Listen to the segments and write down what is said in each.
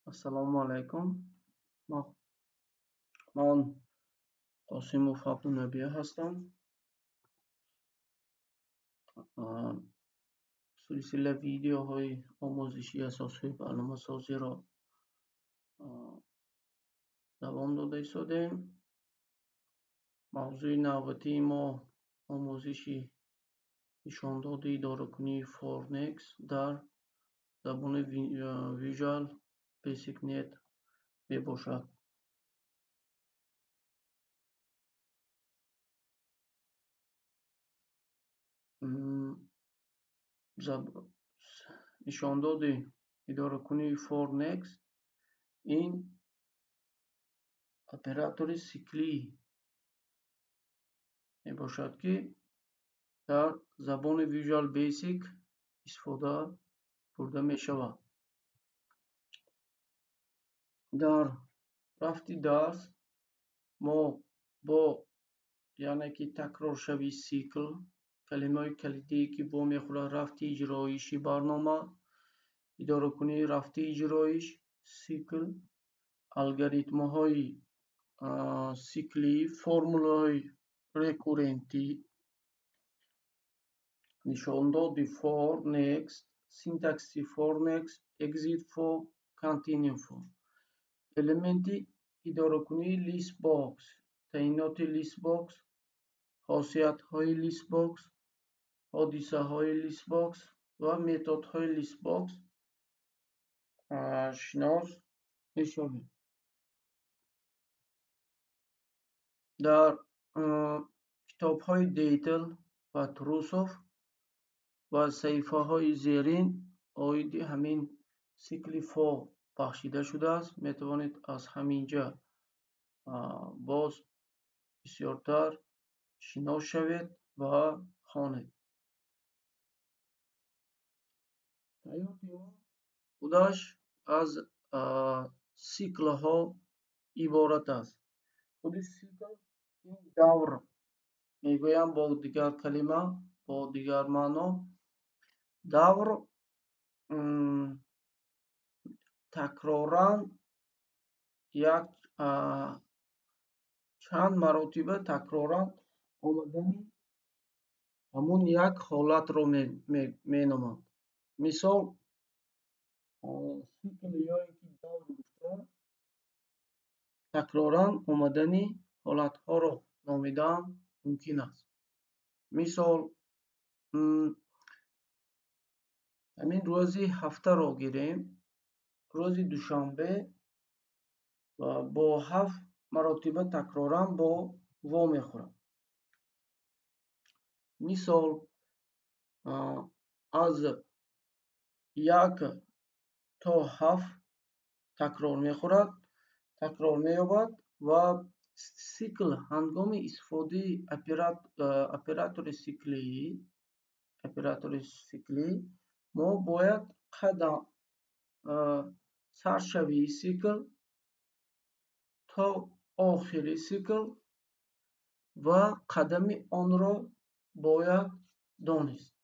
Assalomu alaykum. Man Qosimov Abdunabiy هستم. سلسله ویدیوهای آموزشی اساسهای برنامه‌سازی را دوام داده ایستادیم. موضوع نوبتی ما آموزش نشانداد اداره‌کنی فورنکس در زبان ویژوال بیسیک نت میباشد. نشانداد اداره‌کنی فورنکس این اپراتور سیکلی میباشد که در زبان ویژوال بیسیک استفاده برده می شود. در رفت درس ما با یعنی که تکرار شوی سیکل کلمه کلیدی که با میخوره رفت اجرایش برنامه اداره کنی رفت اجرایش سیکل الگوریتم های سیکلی فرمول های ریکورنتی نشانداد for next syntax for next exit for continue for elementi اداره کنی لیست باکس تعیینات لیست باکس خاصیت های لیست باکس حادثه های لیست باکس و متد های لیست باکس شناس میشویم. در کتاب های دیتل و تروسوف و صحیفه های زیرین آید همین سیکل فور بخشیده شده است. میتوانید از همینجا باز بسیارتر شناس شوید و خوانید. حیات ما خودش از سیکل ها عبارت است. خود سیکل این دور میگویم با دیگر کلمه با دیگر معنا دور تکرارن یک چند مرتبه تکرارن آمدن همون یک حالت رو مینامند. مثال سیکل یا اینکه دور گفته تکرارن آمدن حالت ها رو نامیدن ممکن است. مثال همین روزی هفته رو گیریم. روزی دوشنبه و با 7 مرتبه تکرارن با وا میخورم. مثال از 1 تا 7 تکرار میخورد تکرار مییابد و سیکل هنگام استفاده اپراتور سیکلی ما باید قدم سرشوی سیکل تا آخری سیکل و قدم آن را باید دانست.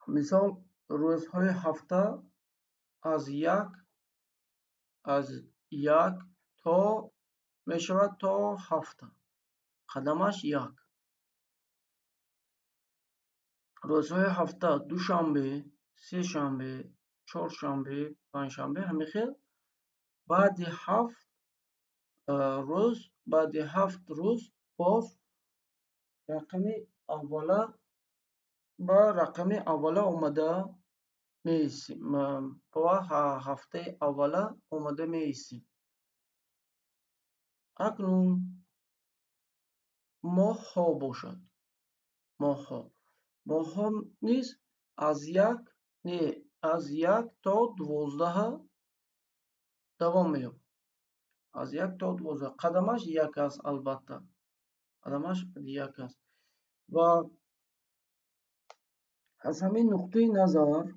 مثال روزهای هفته از یک تا می شود تا هفته قدمش 1. روزهای هفته دوشنبه، سه شنبه، چهارشنبه، پنجشنبه همیشه بعد 7 روز باز رقم اوله آمده میایستیم با هفته اوله آمده میایستیم. اکنون ماه ها باشد. ماه ها نیز از 1 تا 12 دوام می‌یابد. از 1 تا 12 قدمش 1 است. البته قدمش 1 است و از همین نقطه نظر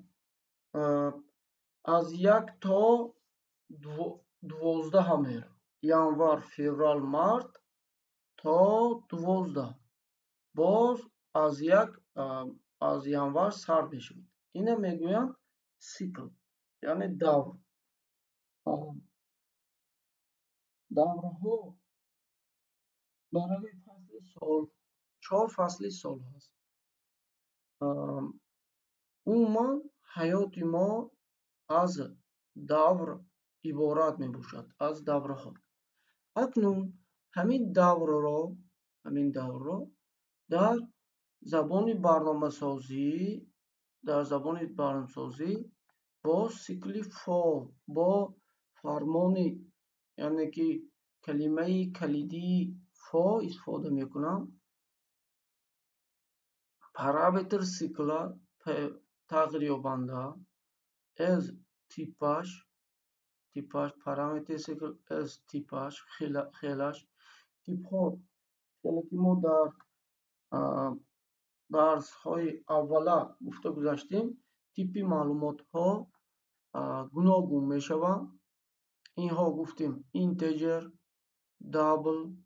از 1 تا 12 میره. январ феврал март تا 12 باز از январ سر میشود. اینه میگویند سیکل. یعنی دور. دورها برای فصل سال 4 فصل سال هست. عموما حیات ما از دور عبارت می باشد، از دورها. اکنون همین دور را در زبان برنامه‌سازی با سیکل فور، با فرمان یعنی که کلمه کلیدی فور استفاده میکنم. پارامتر سیکل تغییر یابنده از تیپش پارامتر سیکل از تیپش خیلش تیپ ها که ما در درس های اوله گفته گذاشتیم. تیپی معلومات ها گوناگون می شوند. اینها گفتیم اینتجر، دابل،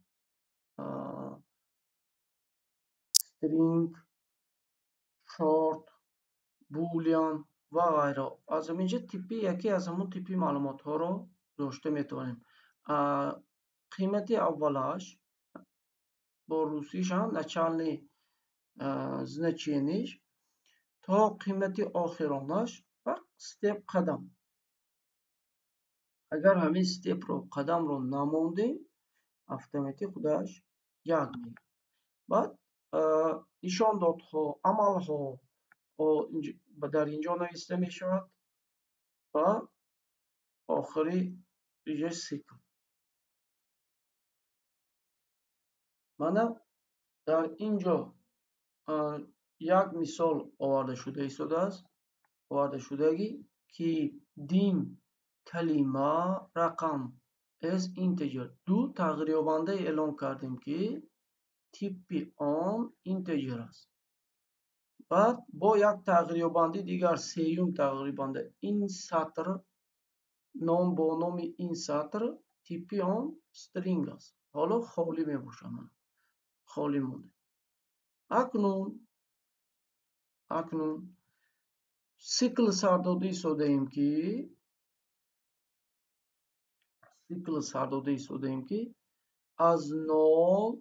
string، short، boolean و غیره. از اینجا تیپی یکی از همون تیپی معلومات ها رو داشته میتونیم. قیمتی اولش با روسیش هم начальный значениش تا قیمتی آخرانش و step قدم. اگر همین step رو قدم رو نموندیم автоматик خودش یک میگه. بعد نشاندادها، عملها در اینجا نوشته می شود و آخری دیگه سیکل. من در اینجا یک مثال آورده شدگی که دیم کلمه رقم از اینتجر دو تغییر یابنده اعلام کردیم که تیپی آن اینتجر است. بعد با یک تغییر یابنده دیگر سیوم تغییر یابنده این سطر نام با نام این سطر تیپی آن استرینگ است. حالا خالی می باشم، خالی مونده. اکنون سیکل سرداده ایستادیم که از نول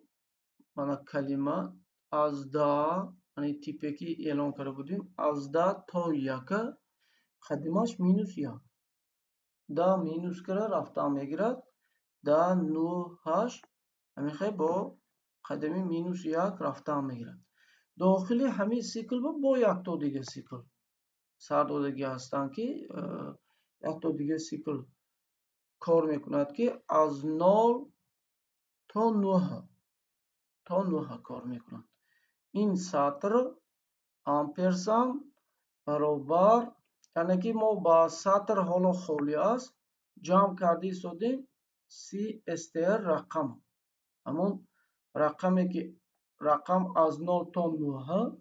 mana کلمه از ده یعنی تیپی که اعلان کرده بودیم از ده تا یک قدیمش مینوس یک. ده مینوس کرده رفته میگیرد. ده نو هشت همیشه با قدمی مینوس یک رفته میگیرد. داخلی همین سیکل با یک تا دیگه سیکل سردادگی هستند که یک تا دیگه سیکل کار میکند که از 0 تا 9 کار میکنند. این سطر امپرسند برابر یعنی که ما با سطر حالا خالی است جمع کرده ایستادیم سی استر رقم. همون رقمی که رقم از 0 تا 9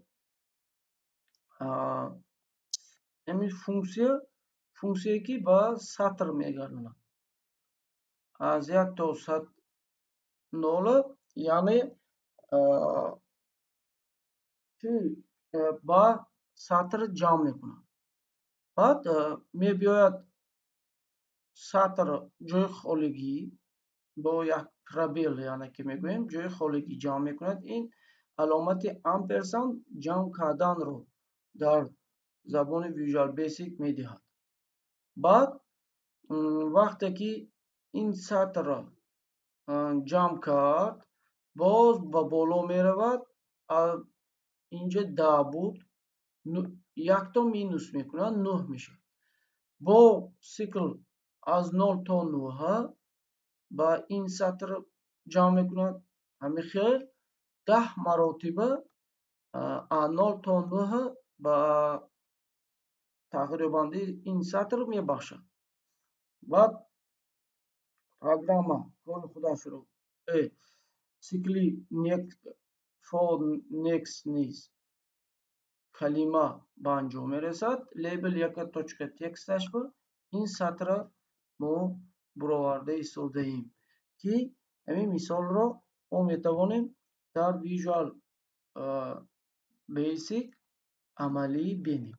همین فونکسیه که با سطر میگردند. از 1 تا 0 یعنی که با سطر جمع میکنند. بعد میباید سطر جای خالگی با یک پرابل یعنی که میگوییم جای خالگی جمع میکند. این علامت امپرسند جمع کردن رو در زبان ویژوال بیسیک میدهد. بعد وقتی که این سطر را جمع کرد باز با بالا میرود. اینجا 10 بود، یک تا مینوس میکنند 9 میشه. با سیکل از 0 تا 9 با این سطر جمع میکند. همیشه 10 مراتبه 0 تا 9 با تغییر یابنده این سطر میبخشد. بعد پروگرام کار خودش رو سیکلی فور نیکست نیز کلمه به انجام میرسد. لیبل یک точка تکستش با این سطر ما برآورده ایستاده ایم که همین مثال را ما میتوانیم در ویژوال بیسیک عملی بینیم.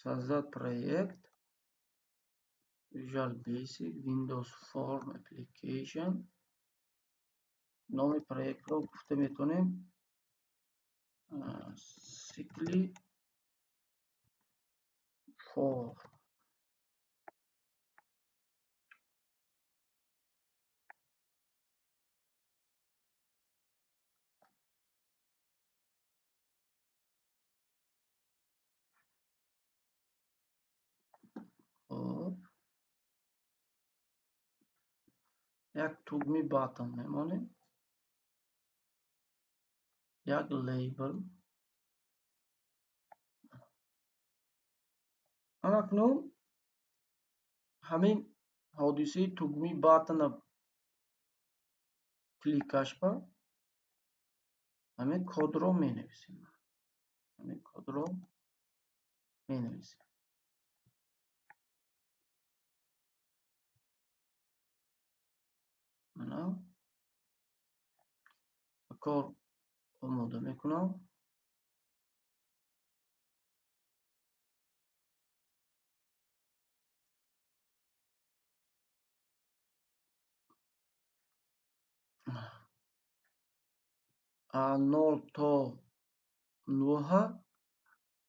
создать проект, Visual Basic, Windows Form Application. نام проект رو گفته میتونیم Sickly for یک توگمی باتن میمونه، یک لیبل. اکنون همین حادثه توگمی باتن کلیکش با همین کد رو می نویسیم. همین کد رو می نویسیم. من کار آماده میکنم. نول تا 9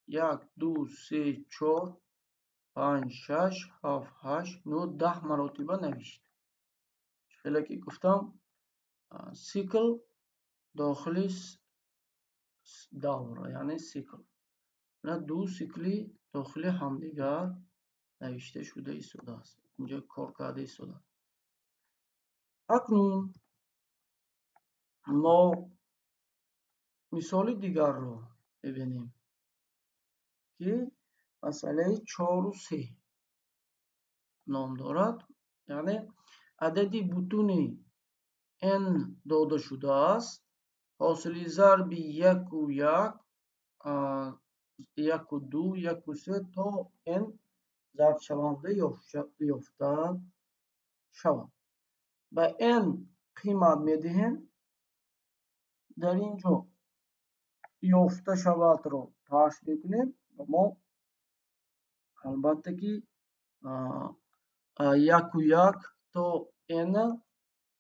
1 2 3 4 5 6 7 8 9 10 مرتبه نوشت. چقدر که گفتم سیکل داخلی دوره، یعنی سیکل نه دو سیکلی داخلی همدیگر نوشته شده ایستاده است. اینجا کار کرده ایستاده. اکنون ما مثال دیگر رو ببینیم که مسئله 4 و 3 نام دارد. یعنی عددی بوتونی n داده شده است، حاصل ضرب 1 و 1 1 و 2 1 و 3 تا n ضرب شونده یافته شود. به n قیمت میدهیم. در اینجا یافته شود رو کشف میکنیم. ما البته که 1 و 1 تا n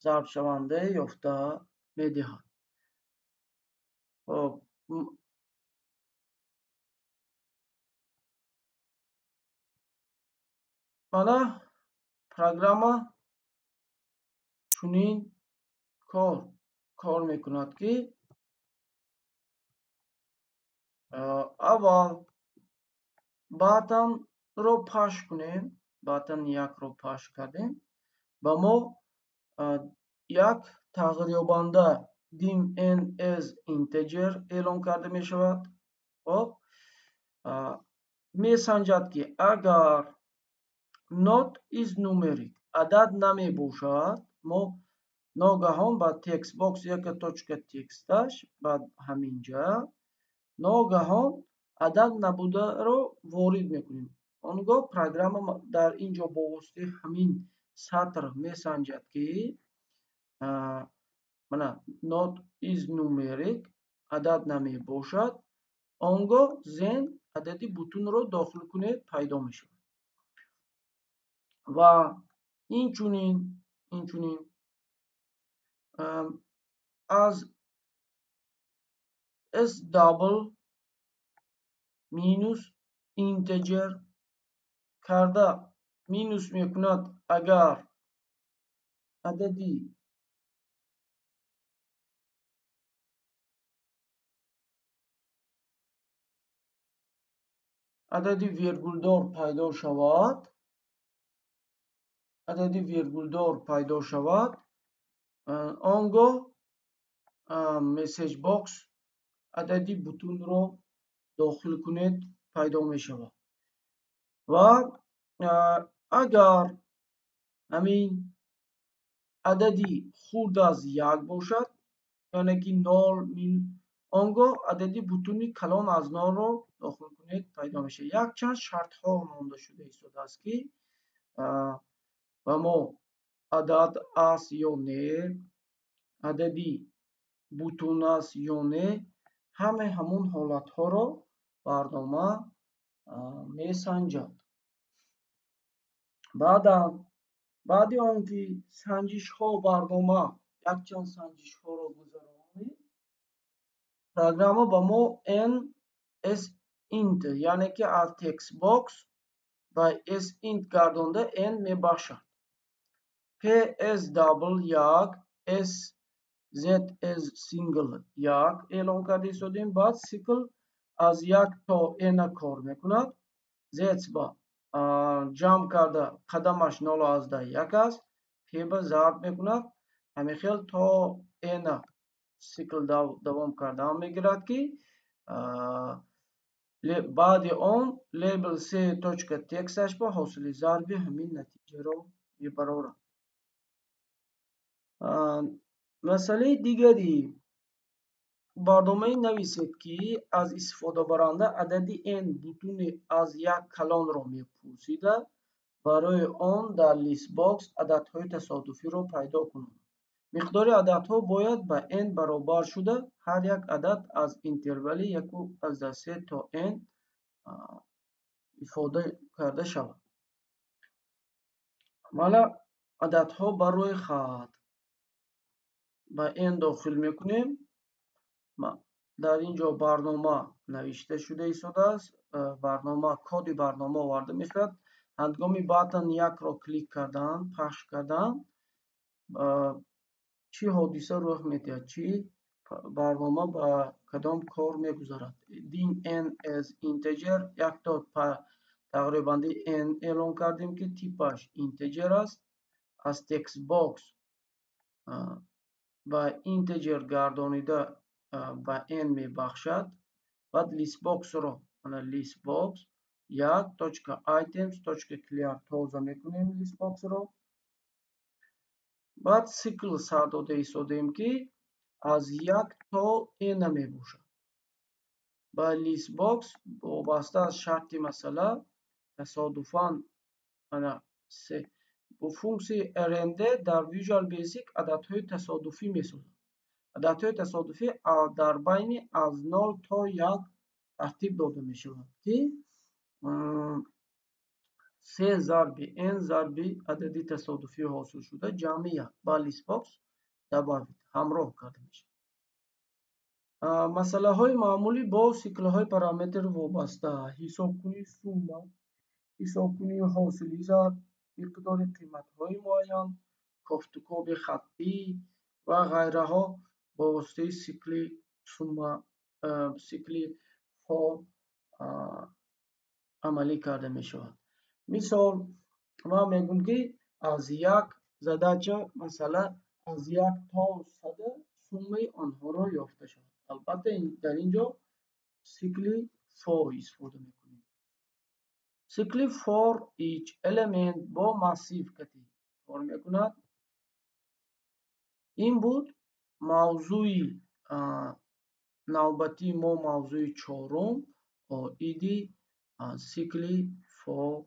ضرب شونده یافته میدهد. mana программа чунин кор мекунад ки аввал батанро пашт кунем. батан 1-ро пашт кардем. ба мо як тағйирёбанда dim n as integer эълон карда мешавад. хоб месанҷад ки агар not is numeric адад намебошад, мо ногаҳон ба text box яка точка тексташ баъд ҳаминҷа ногаҳон адад набударо ворид мекунем. он гоҳ программа дар инҷо бо воситаи ҳамин сатр месанҷад ки мана not is numeric адад намебошад. он гоҳ зен адади бутунро дохил кунед пайдо мешавад. ва инчунин аз s double минус integer карда минус мекунад агар адади виргулдор пайдо шавад, он гоҳ message box адади бутунро дохил кунед пайдо мешавад. ва агар ҳамин адади хурд аз 1 бошад, яъне ки 0 он гоҳ адади бутуни калон аз 0ро дохил кунед пайдо мешавад. якчанд шартҳо монда шуда истодааст ки ба мо адад аст ё не, адади бутун аст ё не, ҳамаи ҳамун ҳолатҳоро барнома میسنجد. بعد اون که سنجش ها برنامه یکچند سنجش ها رو گذرانی پروگرام با ما s int یعنی که از تکس باکس و s int گردانده n میبخشد. p s double یک s z s single یک اعلام کرده شدیم. بعد سیکل از یک تا n کار میکند. z با جمع کرده قدمش 0.1 است. p با ضرب میکند. همین خیل تا n سیکل دوام کرده میگیرد که بعد آن لیبل سه точка تکستش با حاصل ضربی همین نتیجه رو میبرد. مسئله دیگری برنامه نویسید که از استفاده برنده عددی n بوتون از یک کلان را میپرسیده. برای آن در لیست باکس عددهای تصادفی را پیدا کنید. مقدار عددها باید به n برابر شده هر یک عدد از اینترول 1/3 تا n ifade کرده شود. حالا عددها بر روی خط به n داخل میکنیم. در اینجا برنامه نوشته شده است. برنامه کد برنامه آورده میشود. هنگامی باتن یک را کلیک کردن پخش کردن چی حادثه رخ میدهد، چی برنامه با کدام کار میگذارد. دین n as integer یک تا تقریبا n اعلام کردیم که تیپش اینتجر است. از تکست باکس با اینتجر گردانیده با n میبخشد. بعد لیست باکس رو لیست باکس یک точка items точка clear توضیح میکنیم لیست باکس رو. بعد سیکل سر داده ایستادیم که از یک تا n میباشد. با لیست باکس وابسته از شرط مسئله تصادفاً با فونکسی arrange در ویژوال بیسیک عددهای تصادفی میسازد. عددهای تصادفی در بین از 0 تا 1 ترتیب داده می شود که 3 ضرب n ضرب عددی تصادفی حاصل شده جمع 1 با لیست باکس همراه کرده می شود. مسئله های معمولی با سیکل های پارامتر وابسته: حساب کنی سوم، حساب کنی حاصلی زد، مقدار قیمت های معین، کافتکاب خطی و غیره ها با واسطه سیکل سوم سیکل فا عملی کرده می شود. مثال ما میگم که از یک زدچه مثلا از یک تا 100 سوم آنها را یافته شود. البته در اینجا سیکل فا استفاده میکنیم. سیکل for each element با مسیو کتی کار میکند. این بود موضوع نوبتی ما، موضوع چهارم ایدی سیکل for